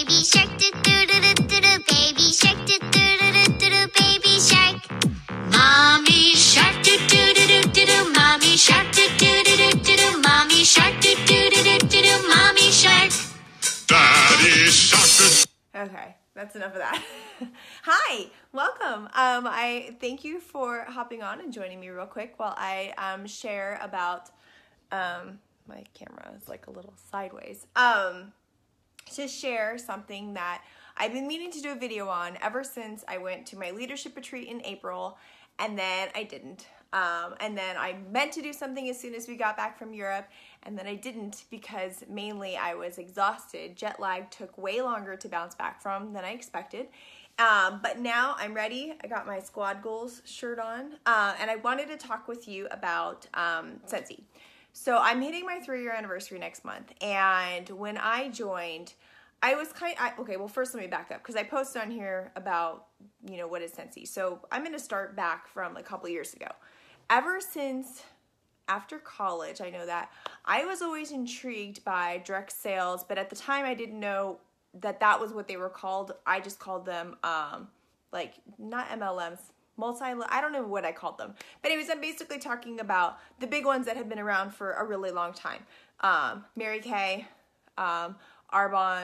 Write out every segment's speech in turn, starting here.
baby shark, do do do do do do, baby shark, do do do do do do, baby shark. Mommy shark, do do do do do do, mommy shark, do do do do do do, mommy shark, do do do do do do, mommy shark. Daddy shark. Okay, that's enough of that. Hi, welcome. I thank you for hopping on and joining me real quick while I share about my camera is like a little sideways. To share something that I've been meaning to do a video on ever since I went to my leadership retreat in April, and then I didn't. And then I meant to do something as soon as we got back from Europe, and then I didn't because mainly I was exhausted. Jet lag took way longer to bounce back from than I expected. But now I'm ready. I got my Squad Goals shirt on, and I wanted to talk with you about Scentsy. So I'm hitting my 3-year anniversary next month, and when I joined, I was okay, well, first let me back up, because I posted on here about, what is Scentsy. So I'm going to start back from a couple years ago. Ever since after college, I know that I was always intrigued by direct sales, but at the time I didn't know that that was what they were called. I just called them, not MLMs, I don't know what I called them. But anyways, I'm basically talking about the big ones that have been around for a really long time. Mary Kay, Arbonne,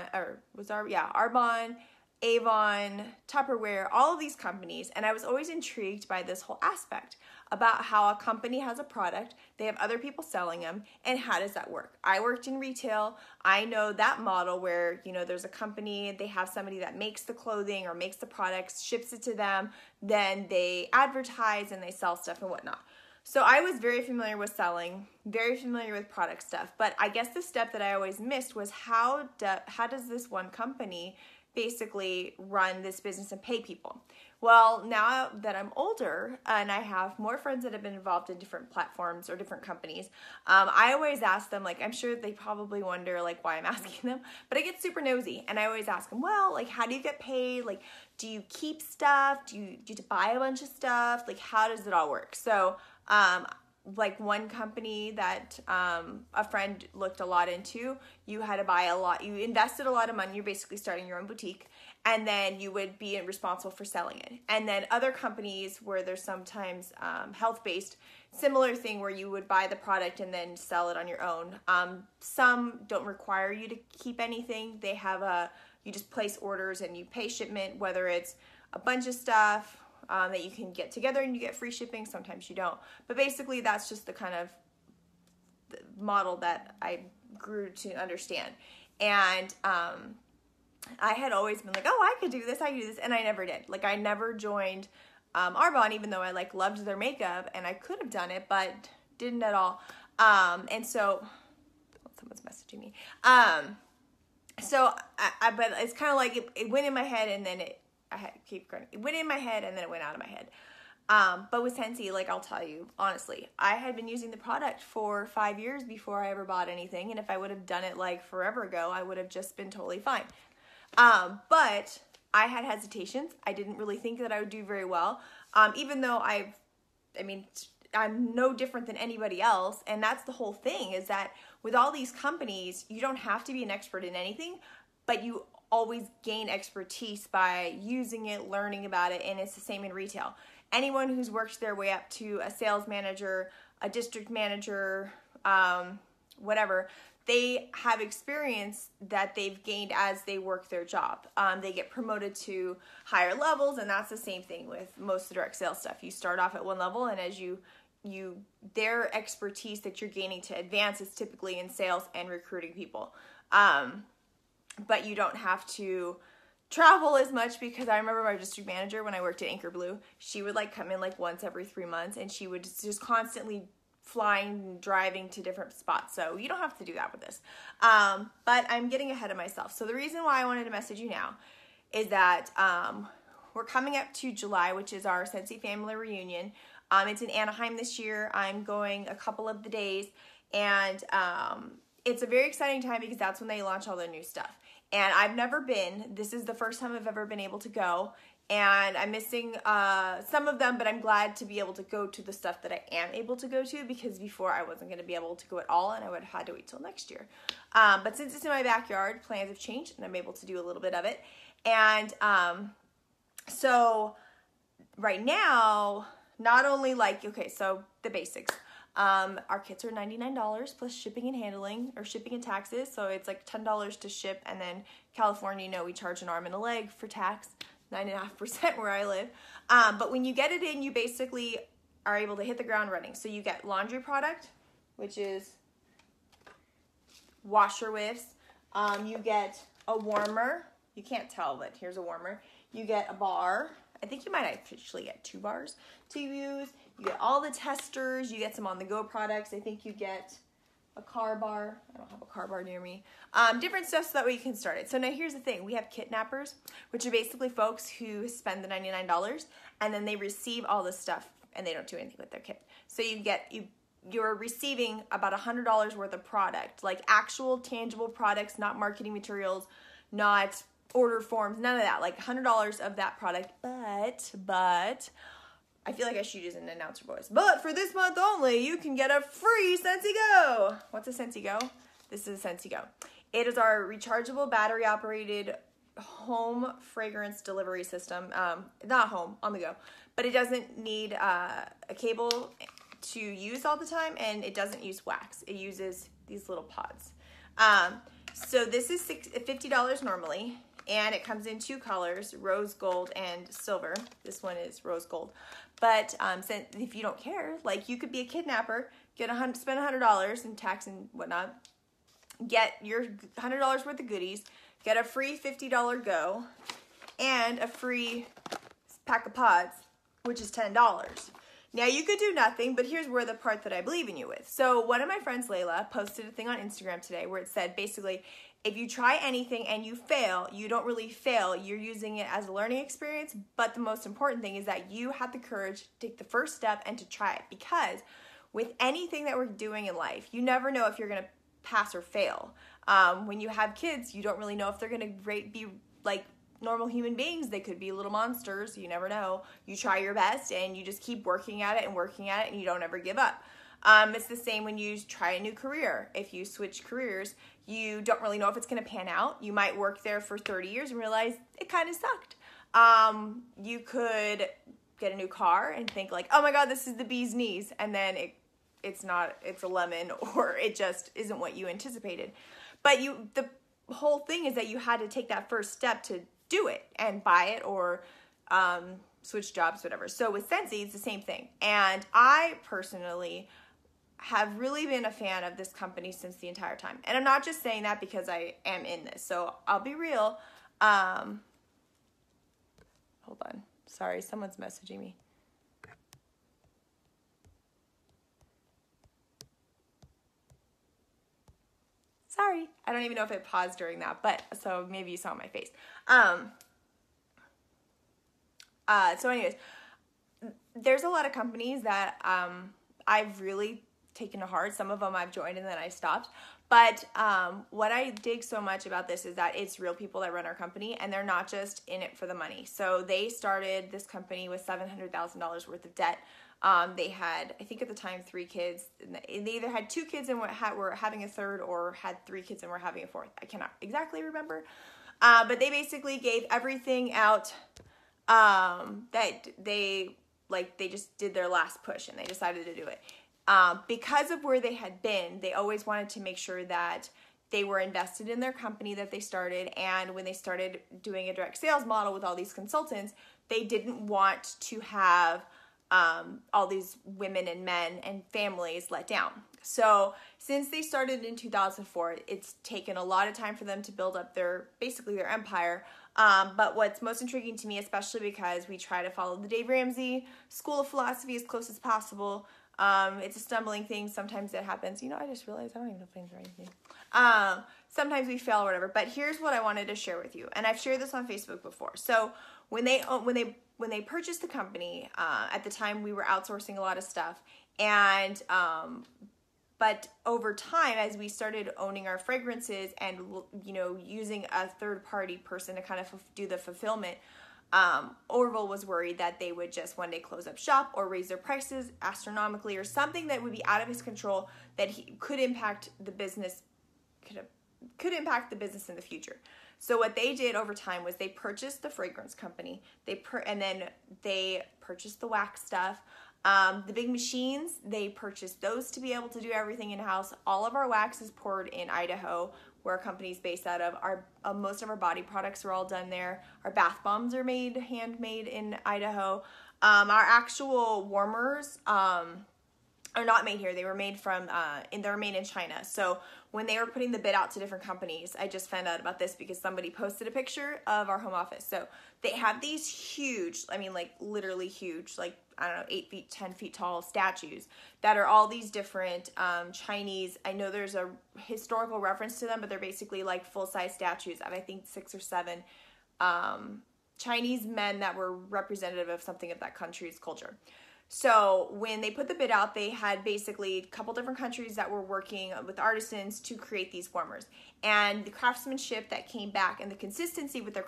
Avon, Tupperware, all of these companies. And I was always intrigued by this whole aspect about how a company has a product, they have other people selling them, and how does that work? I worked in retail. I know that model where, there's a company, they have somebody that makes the clothing or makes the products, ships it to them, then they advertise and they sell stuff and whatnot. So I was very familiar with selling, very familiar with product stuff, but I guess the step that I always missed was how does this one company basically run this business and pay people? Well, now that I'm older and I have more friends that have been involved in different platforms or different companies, I always ask them, I'm sure they probably wonder why I'm asking them, but I get super nosy and I always ask them, well, how do you get paid? Do you keep stuff? Do you buy a bunch of stuff? How does it all work? So, one company that a friend looked a lot into, you had to buy a lot, you invested a lot of money, you're basically starting your own boutique, and then you would be responsible for selling it. And then other companies where there's sometimes health-based, similar thing where you would buy the product and then sell it on your own. Some don't require you to keep anything. They have you just place orders and you pay shipment, whether it's a bunch of stuff, that you can get together and you get free shipping. Sometimes you don't. But basically that's just the kind of model that I grew to understand. And I had always been I could do this, and I never did. I never joined Arbonne, even though I loved their makeup and I could have done it, but didn't at all. And so someone's messaging me. But it's kind of it went in my head and then it went in my head and then it went out of my head. But with Scentsy, I'll tell you, honestly, I had been using the product for 5 years before I ever bought anything. And if I would have done it forever ago, I would have just been totally fine. But I had hesitations. I didn't really think that I would do very well. Even though I'm no different than anybody else. And that's the whole thing, is that with all these companies, you don't have to be an expert in anything, but you always gain expertise by using it, learning about it, and it's the same in retail. Anyone who's worked their way up to a sales manager, a district manager, whatever, they have experience that they've gained as they work their job. They get promoted to higher levels, and that's the same thing with most of the direct sales stuff. You start off at one level, and as their expertise that you're gaining to advance is typically in sales and recruiting people. But you don't have to travel as much, because I remember my district manager when I worked at Anchor Blue, she would come in once every 3 months, and she would just constantly flying and driving to different spots. So you don't have to do that with this. But I'm getting ahead of myself. So the reason why I wanted to message you now is that we're coming up to July, which is our Scentsy family reunion. It's in Anaheim this year. I'm going a couple of the days, and it's a very exciting time because that's when they launch all their new stuff. And I've never been. This is the first time I've ever been able to go. and I'm missing some of them, but I'm glad to be able to go to the stuff that I am able to go to, because before I wasn't going to be able to go at all, and I would have had to wait till next year. But since it's in my backyard, plans have changed, and I'm able to do a little bit of it. And so right now, not only like, okay, so the basics. Our kits are $99 plus shipping and handling, or shipping and taxes. So it's like $10 to ship, and then California, we charge an arm and a leg for tax, 9.5% where I live. But when you get it in, you basically are able to hit the ground running. So you get laundry product, which is washer whiffs. You get a warmer. You can't tell, but here's a warmer. You get a bar. I think you might actually get 2 bars to use. You get all the testers. You get some on-the-go products. I think you get a car bar. I don't have a car bar near me. Different stuff so that way you can start it. So now here's the thing. We have kidnappers, which are basically folks who spend the $99 and then they receive all this stuff and they don't do anything with their kit. So you're receiving about $100 worth of product, like actual tangible products, not marketing materials, not order forms, none of that, like $100 of that product. But I feel like I should use an announcer voice. But for this month only, you can get a free Scentsy Go. What's a Scentsy Go? This is a Scentsy Go. It is our rechargeable, battery-operated home fragrance delivery system. Not home, on the go. But it doesn't need a cable to use all the time, and it doesn't use wax. It uses these little pods. So this is $50 normally, and it comes in 2 colors, rose gold and silver. This one is rose gold. But if you don't care, like you could be a kidnapper, spend $100 in tax and whatnot, get your $100 worth of goodies, get a free $50 Go, and a free pack of pods, which is $10. Now you could do nothing, but here's where the part that I believe in you with. So one of my friends, Layla, posted a thing on Instagram today where it said basically, if you try anything and you fail, you don't really fail. You're using it as a learning experience, but the most important thing is that you have the courage to take the first step and to try it, because with anything that we're doing in life, you never know if you're going to pass or fail. When you have kids, you don't really know if they're going to be like normal human beings. They could be little monsters. You never know. You try your best and you just keep working at it and you don't ever give up. It's the same when you try a new career. If you switch careers, you don't really know if it's going to pan out. You might work there for 30 years and realize it kind of sucked. You could get a new car and think like, oh my God, this is the bee's knees. And then it's not, it's a lemon, or it just isn't what you anticipated. But the whole thing is that you had to take that first step to do it and buy it, or switch jobs, whatever. So with Scentsy, it's the same thing. And I personally have really been a fan of this company since the entire time. And I'm not just saying that because I am in this. So I'll be real. Hold on. Sorry, someone's messaging me. Sorry. I don't even know if it paused during that, but so maybe you saw my face. So anyways, there's a lot of companies that I've really taken to heart. Some of them I've joined and then I stopped. But what I dig so much about this is that it's real people that run our company, and they're not just in it for the money. So they started this company with $700,000 worth of debt. They had, I think at the time, 3 kids. They either had 2 kids and were having a third, or had 3 kids and were having a fourth. I cannot exactly remember. But they basically gave everything out that they just did their last push, and they decided to do it. Because of where they had been, they always wanted to make sure that they were invested in their company that they started. And when they started doing a direct sales model with all these consultants, they didn't want to have all these women and men and families let down. So since they started in 2004, it's taken a lot of time for them to build up their empire. But what's most intriguing to me, especially because we try to follow the Dave Ramsey school of philosophy as close as possible. It's a stumbling thing. Sometimes it happens. I just realized I don't even know planes or anything. Sometimes we fail or whatever. But here's what I wanted to share with you. And I've shared this on Facebook before. So when they purchased the company, at the time we were outsourcing a lot of stuff. And but over time, as we started owning our fragrances and using a third-party person to kind of do the fulfillment, Orville was worried that they would just one day close up shop or raise their prices astronomically or something that would be out of his control that he could impact the business, could impact the business in the future. So what they did over time was they purchased the fragrance company, and then they purchased the wax stuff. The big machines, they purchased those to be able to do everything in-house. All of our wax is poured in Idaho, where our company's based out of. Most of our body products are all done there. Our bath bombs are handmade in Idaho. Our actual warmers are not made here. They were made they're made in China. So when they were putting the bid out to different companies, I just found out about this because somebody posted a picture of our home office. So they have these huge, I mean, like literally huge, like, I don't know, 8 feet, 10 feet tall statues that are all these different Chinese. I know there's a historical reference to them, but they're basically like full-size statues of, I think, 6 or 7 Chinese men that were representative of something of that country's culture. So when they put the bid out, they had basically a couple different countries that were working with artisans to create these warmers. And the craftsmanship that came back and the consistency with their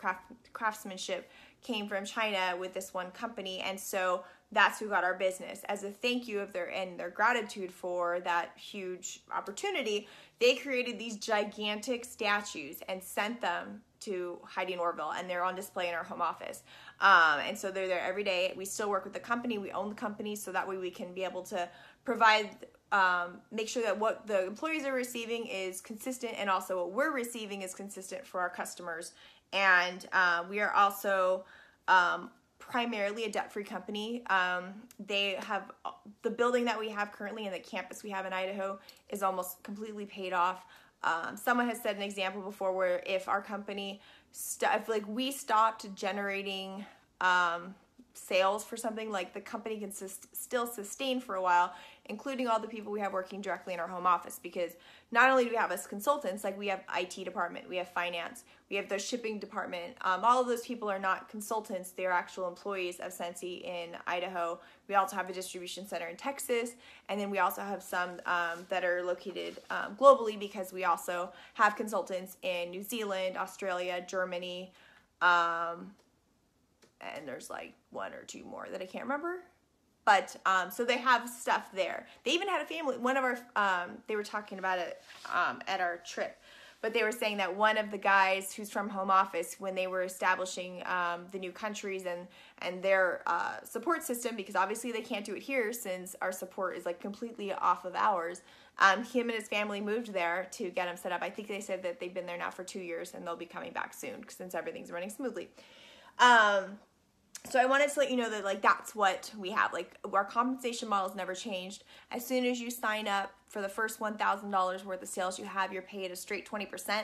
craftsmanship came from China with this one company. And so that's who got our business. As a thank you of their gratitude for that huge opportunity, they created these gigantic statues and sent them to Heidi and Orville, and they're on display in our home office. And so they're there every day. We still work with the company. We own the company, so that way we can be able to provide, make sure that what the employees are receiving is consistent, and also what we're receiving is consistent for our customers. And we are also primarily a debt-free company. They have the building that we have currently and the campus we have in Idaho is almost completely paid off. Someone has said an example before where if our company, if like we stopped generating sales for something, like the company can still sustain for a while, including all the people we have working directly in our home office, because not only do we have us consultants, like we have IT department, we have finance, we have the shipping department. All of those people are not consultants, they're actual employees of Scentsy in Idaho. We also have a distribution center in Texas, and then we also have some that are located globally, because we also have consultants in New Zealand, Australia, Germany, and there's like 1 or 2 more that I can't remember. But, so they have stuff there. They even had a family, one of our, they were talking about it at our trip, but they were saying that one of the guys who's from home office, when they were establishing the new countries and their support system, because obviously they can't do it here since our support is like completely off of ours, him and his family moved there to get him set up. I think they said that they've been there now for 2 years and they'll be coming back soon since everything's running smoothly. So I wanted to let you know that, like, that's what we have. Like, our compensation model has never changed. As soon as you sign up for the first $1,000 worth of sales you have, you're paid a straight 20%.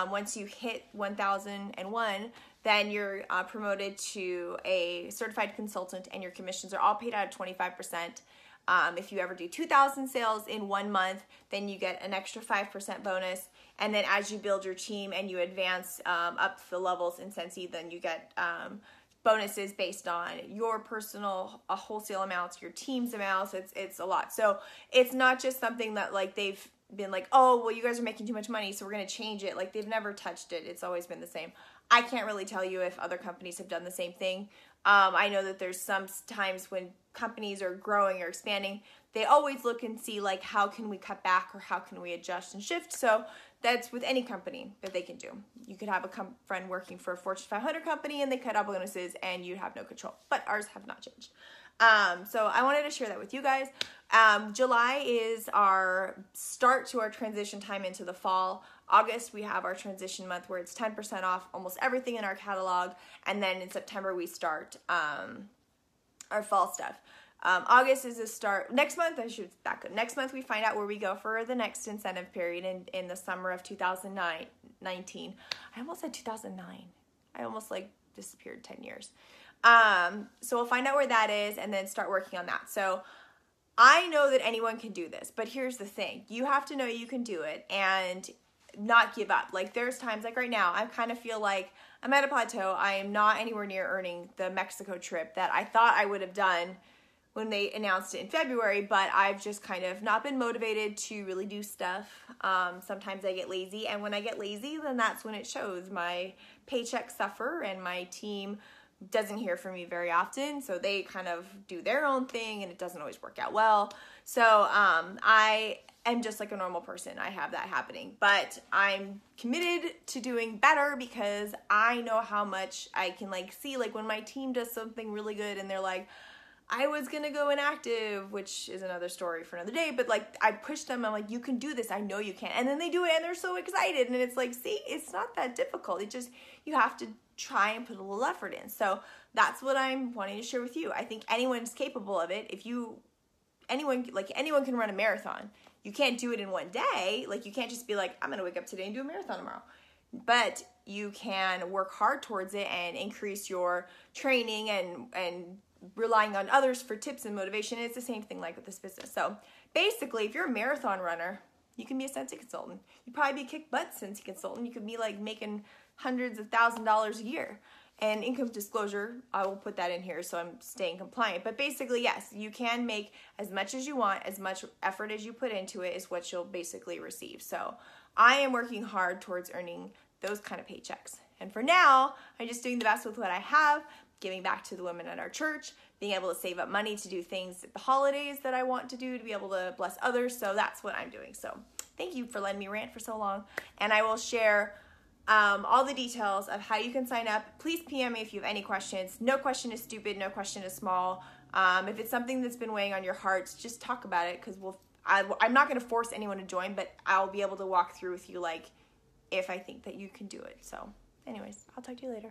Once you hit 1,001, then you're promoted to a certified consultant, and your commissions are all paid out at 25%. If you ever do 2,000 sales in 1 month, then you get an extra 5% bonus. And then as you build your team and you advance up the levels in Scentsy, then you get bonuses based on your personal wholesale amounts, your team's amounts. It's a lot. So it's not just something that like they've been like, oh, well, you guys are making too much money, so we're going to change it. Like, they've never touched it. It's always been the same. I can't really tell you if other companies have done the same thing. I know that there's some times when companies are growing or expanding, they always look and see, like, how can we cut back or how can we adjust and shift. So that's with any company that they can do. You could have a friend working for a Fortune 500 company and they cut out bonuses and you have no control. But ours have not changed. So I wanted to share that with you guys. July is our start to our transition time into the fall. August, we have our transition month where it's 10% off almost everything in our catalog. And then in September, we start our fall stuff. August is the start. Next month, I should back up. Next month, we find out where we go for the next incentive period in the summer of 2019. I almost said 2009. I almost like disappeared 10 years. So we'll find out where that is and then start working on that. So I know that anyone can do this, but here's the thing. You have to know you can do it and not give up. Like, there's times, like right now, I kind of feel like I'm at a plateau. I am not anywhere near earning the Mexico trip that I thought I would have done when they announced it in February, but I've just kind of not been motivated to really do stuff. Sometimes I get lazy, and when I get lazy, then that's when it shows. My paychecks suffer, and my team doesn't hear from me very often, so they kind of do their own thing and it doesn't always work out well. So I am just like a normal person. I have that happening, but I'm committed to doing better because I know how much I can like see, like when my team does something really good and they're like, I was gonna go inactive, which is another story for another day, but like I push them, I'm like, you can do this, I know you can. And then they do it and they're so excited, and it's like, see, it's not that difficult. It just, you have to try and put a little effort in. So that's what I'm wanting to share with you. I think anyone's capable of it. Anyone can run a marathon. You can't do it in one day. Like, you can't just be like, I'm gonna wake up today and do a marathon tomorrow. But you can work hard towards it and increase your training and relying on others for tips and motivation. It's the same thing like with this business. So basically, if you're a marathon runner, you can be a Scentsy consultant. You'd probably be a kick butt Scentsy consultant. You could be like making hundreds of $1,000s a year. And income disclosure, I will put that in here so I'm staying compliant. But basically, yes, you can make as much as you want, as much effort as you put into it is what you'll basically receive. So I am working hard towards earning those kind of paychecks. And for now, I'm just doing the best with what I have, giving back to the women at our church, being able to save up money to do things at the holidays that I want to do, to be able to bless others. So that's what I'm doing. So thank you for letting me rant for so long. And I will share all the details of how you can sign up. Please PM me if you have any questions. No question is stupid. No question is small. If it's something that's been weighing on your hearts, just talk about it, because I'm not going to force anyone to join, but I'll be able to walk through with you, like, if I think that you can do it. So anyways, I'll talk to you later.